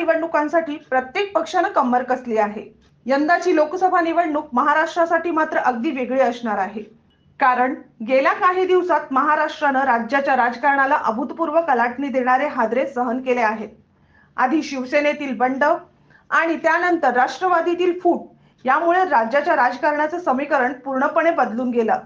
निवडणुकांसाठी प्रत्येक पक्षाने कंबर कसली आहे। यंदाची लोकसभा निवडणूक महाराष्ट्रासाठी मात्र अगदी वेगळी असणार आहे। कारण गेल्या काही दिवसात महाराष्ट्राने राज्याच्या राजकारणाला अभूतपूर्व कलाटणी देणारे हादरे सहन केले आहेत। आधी शिवसेनेतील बंड आणि त्यानंतर राष्ट्रवादीतील फूट यामुळे राज्याच्या राजकारणाचे समीकरण पूर्णपणे बदलून गेलं।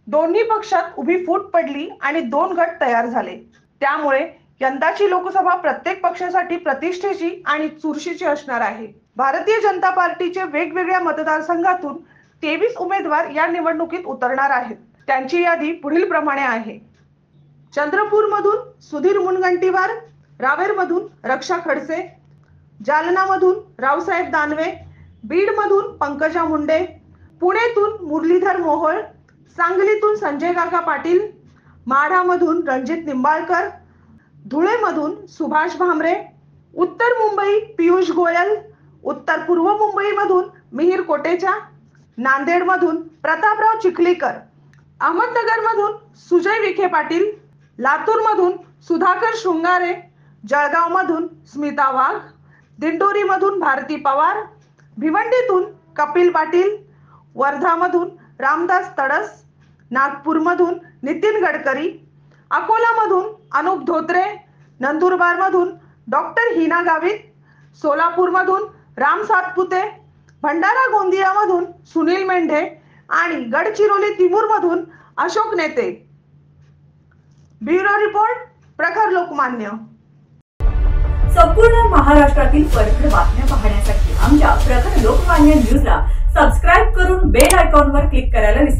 दोन्ही पक्षात उभी फूट पडली आणि दोन गट तयार झाले। त्यामुळे यंदाची लोकसभा प्रत्येक पक्षासाठी प्रतिष्ठेची आणि चुरशीची असणार आहे। भारतीय जनता पार्टीचे वेगवेगळ्या मतदारसंघातून 23 उमेदवार या निवडणुकीत उतरणार आहेत। त्यांची यादी पुढील प्रमाणे आहे। चंद्रपूर मधून सुधीर मुनगंटीवार, रावेर मधून रक्षा खडसे, जालना मधून रावसाहेब दानवे, बीड मधून पंकजा मुंडे, पुणेतून मुरलीधर मोहोळ, सांगलीतून संजय काका पाटील, माढा मधून रणजित निंबाळकर, धुळे मधून सुभाष भामरे, उत्तर मुंबई पियुष गोयल, उत्तर पूर्व मुंबई मधून मिहिर कोटेचा, नांदेड मधून प्रतापराव चिखलीकर, अहमदनगर मधून सुजय विखे पाटील, लातूर मधून सुधाकर शृंगारे, जळगाव मधून स्मिता वाघ, दिंडोरी मधून भारती पवार, भिवंडीतून कपिल पाटील, वर्धा मधून रामदास तडस, नागपूर मधून नितीन गडकरी, अकोला मधून अनुप धोत्रे, नंदुरबार मधून डॉक्टर हिना गावित, सोलापूर मधून राम सातपुते, भंडारा गोंदिया मधून सुनील मेंढे आणि गडचिरोली तिमूर मधून अशोक नेते। ब्युरो रिपोर्ट, प्रखर लोकमान्य। संपूर्ण महाराष्ट्रातील परखड बातम्या पाहण्यासाठी आमच्या प्रखर लोकमान्य न्यूजला सबस्क्राइब करून बेल आयकॉनवर क्लिक करायला विसरू नका।